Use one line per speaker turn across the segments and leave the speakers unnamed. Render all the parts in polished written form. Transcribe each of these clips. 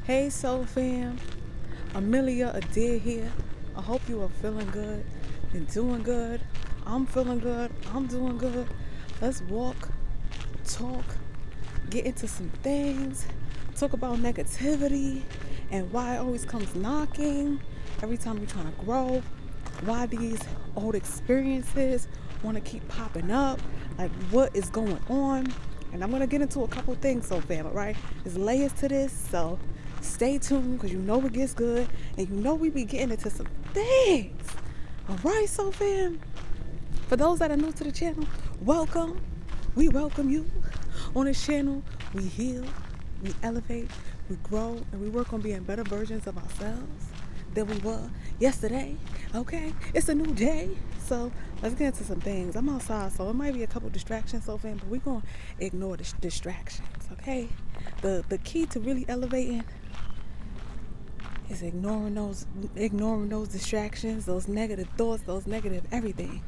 Hey Soul Fam, Amelia Adair here. I hope you are feeling good and doing good. I'm feeling good. I'm doing good. Let's walk, talk, get into some things, talk about negativity and why it always comes knocking every time you're trying to grow, why these old experiences want to keep popping up, like what is going on. And I'm going to get into a couple things, Soul Fam, all right? There's layers to this, so stay tuned because you know it gets good and you know we be getting into some things. All right, Soul Fam? For those that are new to the channel, welcome. We welcome you. On this channel, we heal, we elevate, we grow, and we work on being better versions of ourselves than we were yesterday. Okay? It's a new day. So let's get into some things. I'm outside, so it might be a couple distractions, so fam, but we're gonna ignore the distractions, okay? The key to really elevating is ignoring those distractions, those negative thoughts, those negative everything.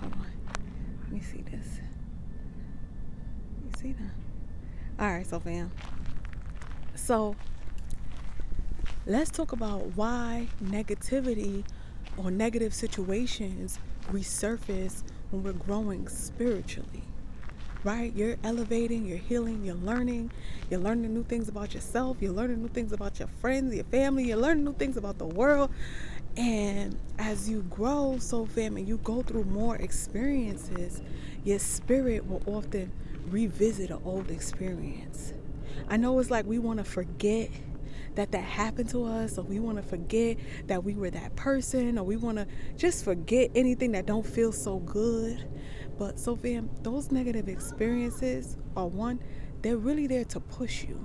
Hold on. Let me see this. You see that? Alright, so fam. So let's talk about why negativity or negative situations resurface when we're growing spiritually. Right? You're elevating, you're healing, you're learning new things about yourself, you're learning new things about your friends, your family, you're learning new things about the world. And as you grow, Soul Fam, and you go through more experiences, your spirit will often revisit an old experience. I know it's like we want to forget that happened to us, or we want to forget that we were that person, or we want to just forget anything that don't feel so good. But so fam, those negative experiences are they're really there to push you.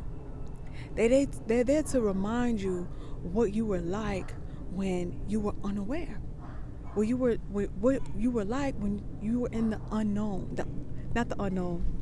They're there to remind you what you were like when you were unaware. What you were like when you were in the unknown. Not the unknown.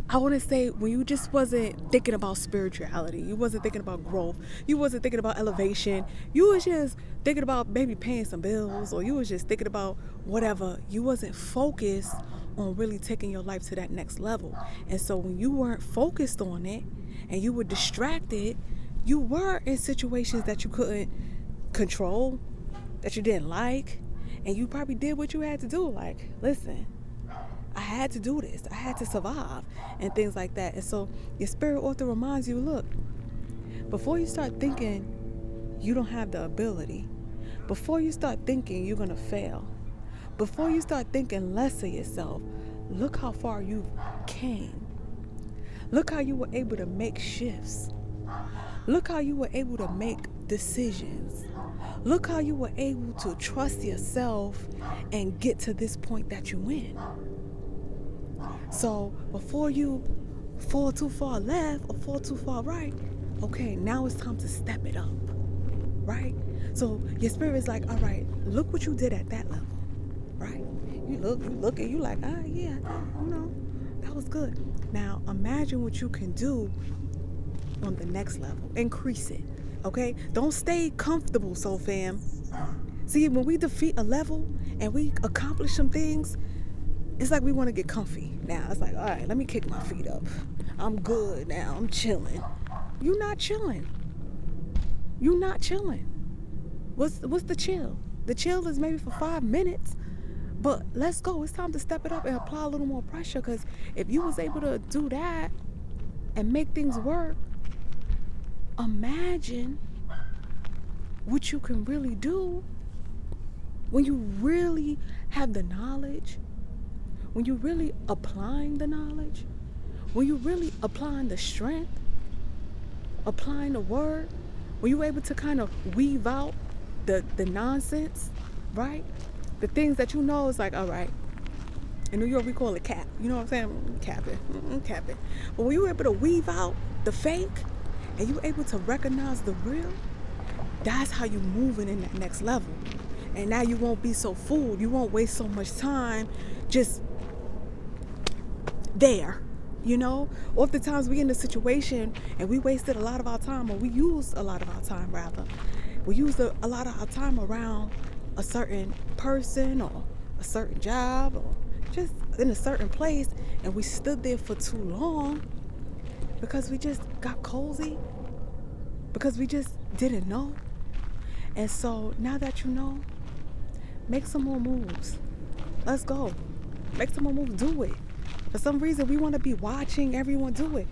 I want to say when you just wasn't thinking about spirituality, you wasn't thinking about growth, you wasn't thinking about elevation, you was just thinking about maybe paying some bills, or you was just thinking about whatever. You wasn't focused on really taking your life to that next level. And so when you weren't focused on it and you were distracted, you were in situations that you couldn't control, that you didn't like, and you probably did what you had to do. Like, listen, I had to do this. I had to survive and things like that. And so your spirit often reminds you, look, before you start thinking you don't have the ability, before you start thinking you're going to fail, before you start thinking less of yourself, look how far you came. Look how you were able to make shifts. Look how you were able to make decisions. Look how you were able to trust yourself and get to this point that you in. So before you fall too far left or fall too far right, okay, now it's time to step it up, right? So your spirit is like, all right, look what you did at that level, right? You look, and you like, yeah, that was good. Now imagine what you can do on the next level. Increase it, okay? Don't stay comfortable, Soul Fam. See, when we defeat a level and we accomplish some things, it's like we want to get comfy now. It's like, all right, let me kick my feet up. I'm good now. I'm chilling. You're not chilling. You're not chilling. What's the chill? The chill is maybe for 5 minutes, but let's go. It's time to step it up and apply a little more pressure, because if you was able to do that and make things work, imagine what you can really do when you really have the knowledge, when you're really applying the knowledge, when you're really applying the strength, applying the word, when you're able to kind of weave out the nonsense, right? The things that you know is like, all right, in New York we call it cap. You know what I'm saying? Cap it. But when you're able to weave out the fake and you're able to recognize the real, that's how you're moving in that next level. And now you won't be so fooled. You won't waste so much time just there, Oftentimes we in a situation and we wasted a lot of our time, or we used a lot of our time rather. We used a lot of our time around a certain person or a certain job or just in a certain place, and we stood there for too long because we just got cozy because we just didn't know. And so now that you know, make some more moves. Let's go. Make some more moves. Do it. For some reason, we want to be watching everyone do it.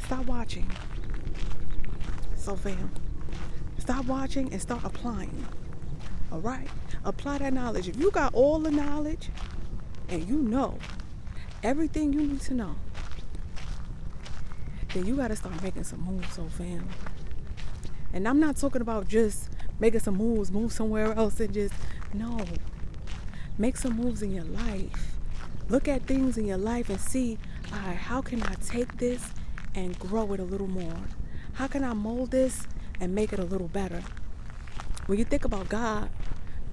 Stop watching. So, fam, stop watching and start applying. All right? Apply that knowledge. If you got all the knowledge and you know everything you need to know, then you got to start making some moves, so fam. And I'm not talking about just making some moves, move somewhere else and just, no. Make some moves in your life. Look at things in your life and see, all right, how can I take this and grow it a little more? How can I mold this and make it a little better? When you think about God,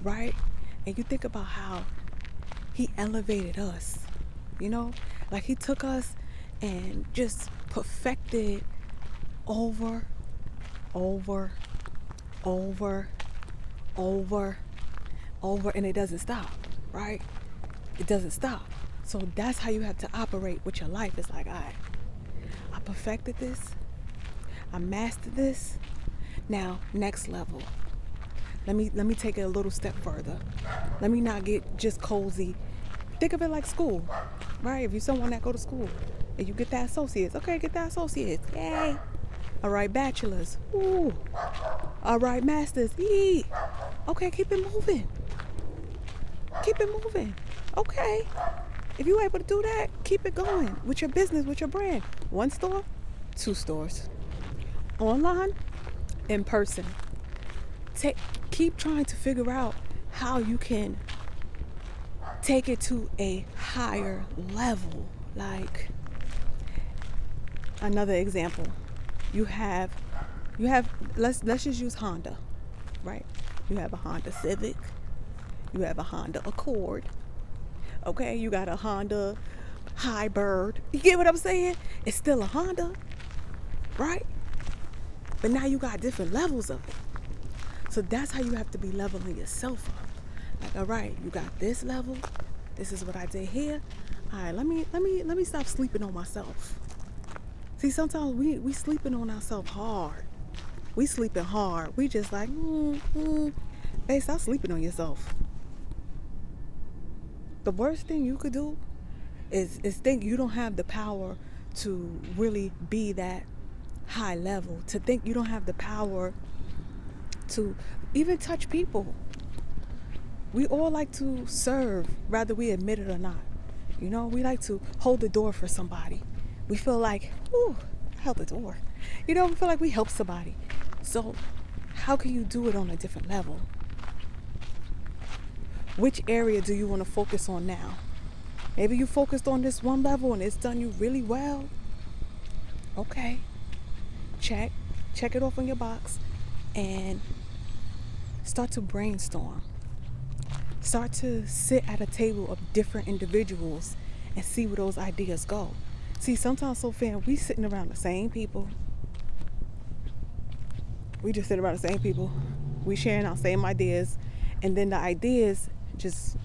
right? And you think about how he elevated us, like he took us and just perfected over, over, and it doesn't stop, right? It doesn't stop. So that's how you have to operate with your life. It's like, all right, I perfected this, I mastered this. Now, next level. Let me take it a little step further. Let me not get just cozy. Think of it like school, right? If you're someone that go to school and you get that associates, okay, get that associates, yay. All right, bachelors, ooh. All right, masters, yee. Okay, keep it moving. Keep it moving. Okay. If you're able to do that, keep it going with your business, with your brand. 1 store, 2 stores. Online, in person. Keep trying to figure out how you can take it to a higher level. Like, another example. You have let's just use Honda, right? You have a Honda Civic. You have a Honda Accord. Okay, you got a Honda Hybrid. You get what I'm saying? It's still a Honda, right? But now you got different levels of it. So that's how you have to be leveling yourself up. Like, all right, you got this level. This is what I did here. All right, let me stop sleeping on myself. See, sometimes we sleeping on ourselves hard. We sleeping hard. We just like, Hey, stop sleeping on yourself. The worst thing you could do is think you don't have the power to really be that high level, to think you don't have the power to even touch people. We all like to serve, whether we admit it or not. We like to hold the door for somebody. We feel like, ooh, I held the door. We feel like we helped somebody. So how can you do it on a different level? Which area do you want to focus on now? Maybe you focused on this one level and it's done you really well. Okay. Check it off on your box and start to brainstorm. Start to sit at a table of different individuals and see where those ideas go. See, sometimes, so fam, we sitting around the same people. We just sit around the same people. We sharing our same ideas, and then the ideas just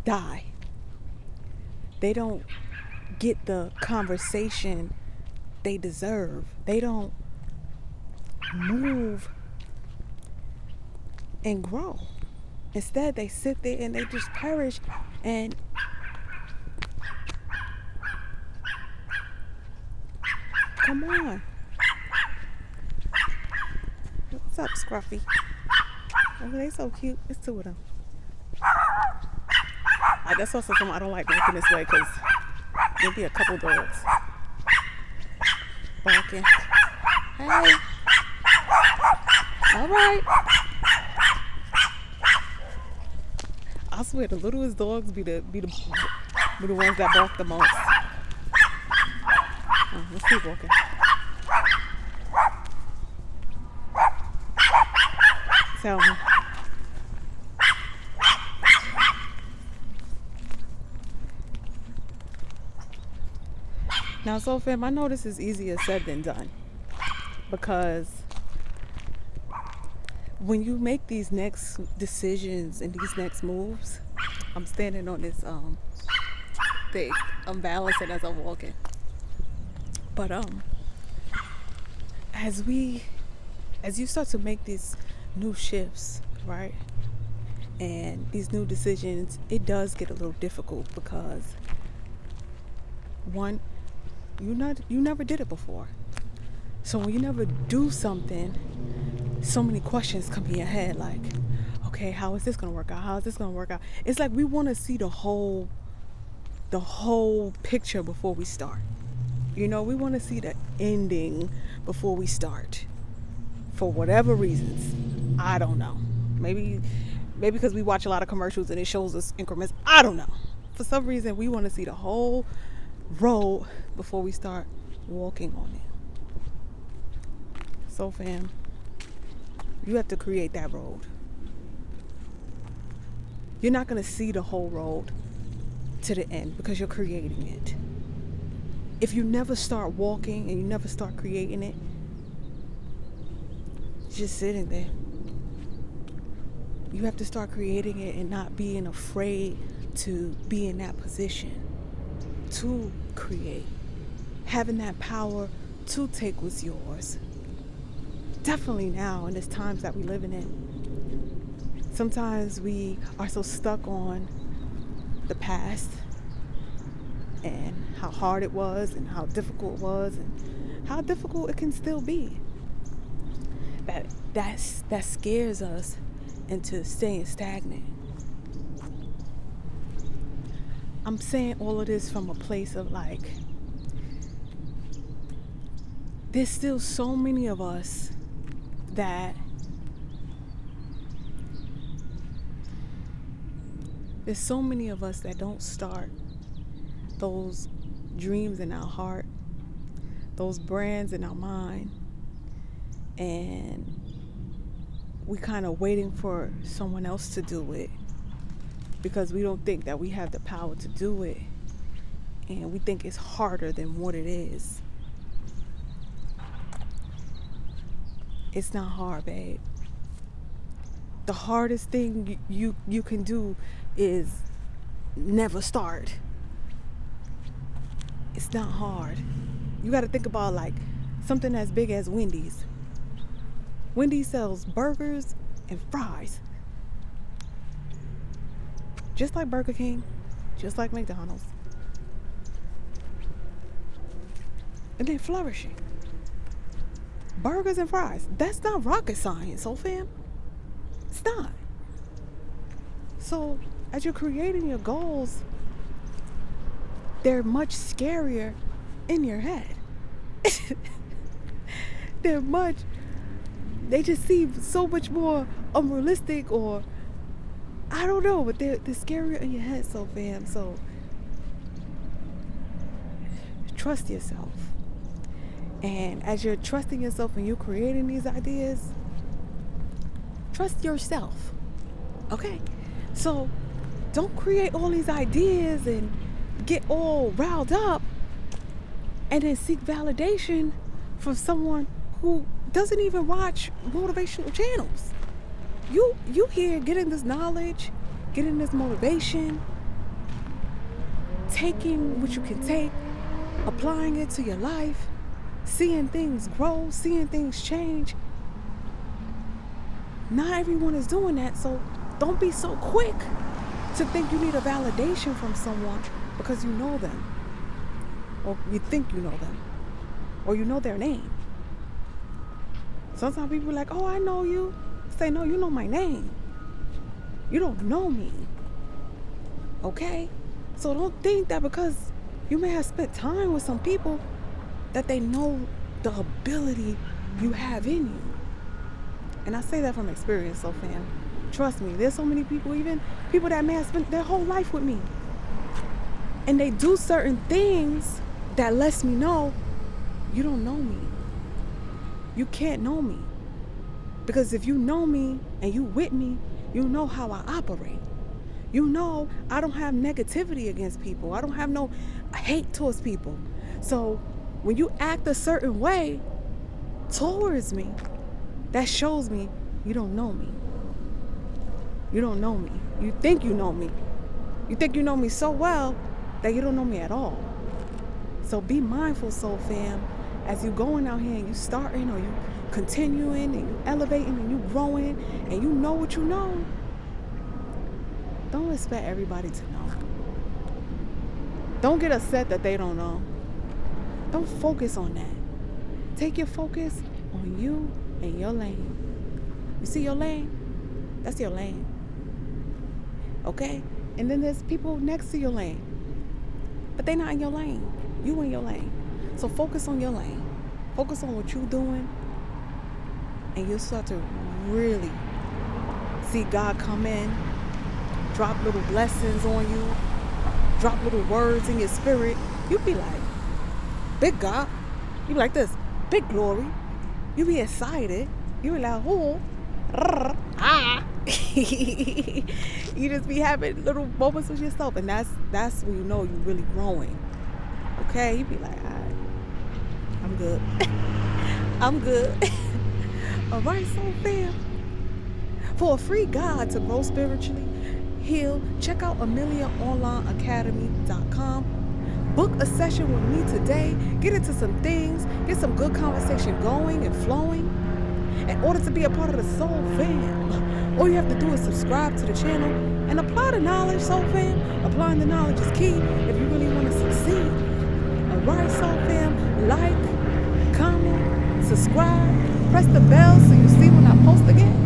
die. They don't get the conversation they deserve. They don't move and grow. Instead, they sit there and they just perish. And come on. What's up, Scruffy? Oh, they so cute. It's 2 of them. That's also something I don't like walking this way because there'll be a couple dogs barking. Hey. All right. I swear the littlest dogs be the ones that bark the most. Oh, let's keep walking. Tell me. Now, so fam, I know this is easier said than done, because when you make these next decisions and these next moves, I'm standing on this thing. I'm balancing as I'm walking. But as we As you start to make these new shifts, right? And these new decisions, it does get a little difficult because one, you never did it before. So when you never do something, so many questions come in your head like, okay, how is this gonna work out? How is this gonna work out? It's like we wanna see the whole picture before we start. You know, we wanna see the ending before we start. For whatever reasons. I don't know. Maybe because we watch a lot of commercials and it shows us increments. I don't know. For some reason we wanna see the whole road before we start walking on it. So fam, you have to create that road. You're not going to see the whole road to the end because you're creating it. If you never start walking and you never start creating it, it's just sitting there. You have to start creating it and not being afraid to be in that position to create. Having that power to take what's yours. Definitely now in these times that we're living in. Sometimes we are so stuck on the past and how hard it was and how difficult it was and how difficult it can still be. That scares us into staying stagnant. I'm saying all of this from a place of like, there's still so many of us that don't start those dreams in our heart, those brands in our mind, and we kind of waiting for someone else to do it because we don't think that we have the power to do it, and we think it's harder than what it is. It's not hard, babe. The hardest thing you can do is never start. It's not hard. You got to think about like something as big as Wendy's. Wendy's sells burgers and fries. Just like Burger King, just like McDonald's. And they're flourishing. Burgers and fries. That's not rocket science, so fam. It's not. So as you're creating your goals, they're much scarier in your head. They just seem so much more unrealistic, or I don't know, but they're scarier in your head, so fam. So trust yourself. And as you're trusting yourself and you're creating these ideas, trust yourself. Okay? So don't create all these ideas and get all riled up and then seek validation from someone who doesn't even watch motivational channels. You here getting this knowledge, getting this motivation, taking what you can take, applying it to your life, seeing things grow, seeing things change. Not everyone is doing that, so don't be so quick to think you need a validation from someone because you know them, or you think you know them, or you know their name. Sometimes people are like, oh, I know you. Say, no, you know my name. You don't know me. Okay? So don't think that because you may have spent time with some people that they know the ability you have in you. And I say that from experience, so fam. Trust me, there's so many people, even people that may have spent their whole life with me. And they do certain things that lets me know you don't know me. You can't know me. Because if you know me and you with me, you know how I operate. You know I don't have negativity against people. I don't have no hate towards people. So when you act a certain way towards me, that shows me you don't know me. You don't know me. You think you know me. You think you know me so well that you don't know me at all. So be mindful, soul fam, as you going out here and you starting or you continuing and you elevating and you growing and you know what you know, don't expect everybody to know. Don't get upset that they don't know. Don't focus on that. Take your focus on you and your lane. You see your lane? That's your lane. Okay? And then there's people next to your lane. But they're not in your lane. You in your lane. So focus on your lane. Focus on what you're doing. And you'll start to really see God come in, drop little blessings on you, drop little words in your spirit. You be like, big God. You be like this, big glory. You be excited. You be like, oh, ah. You just be having little moments with yourself, and that's when you know you're really growing. Okay, you be like, all right, I'm good. I'm good. All right, so fam, for a free guide to grow spiritually, heal, check out AmeliaOnlineAcademy.com. Book a session with me today. Get into some things. Get some good conversation going and flowing. In order to be a part of the Soul Fam, all you have to do is subscribe to the channel and apply the knowledge, Soul Fam. Applying the knowledge is key if you really want to succeed. Alright, Soul Fam, like, comment, subscribe, press the bell so you see when I post again.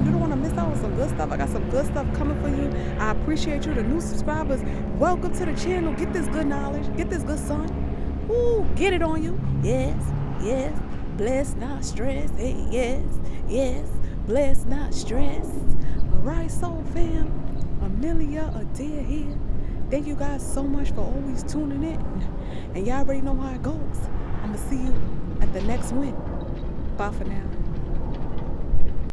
You don't want to miss out on some good stuff. I got some good stuff coming for you. I appreciate you, the new subscribers. Welcome to the channel. Get this good knowledge. Get this good sun. Ooh, get it on you. Yes, yes. Blessed, not stressed. Hey, yes, yes. Blessed, not stressed. Alright, Soul Fam. Amelia Adair here. Thank you guys so much for always tuning in. And y'all already know how it goes. I'm going to see you at the next win. Bye for now.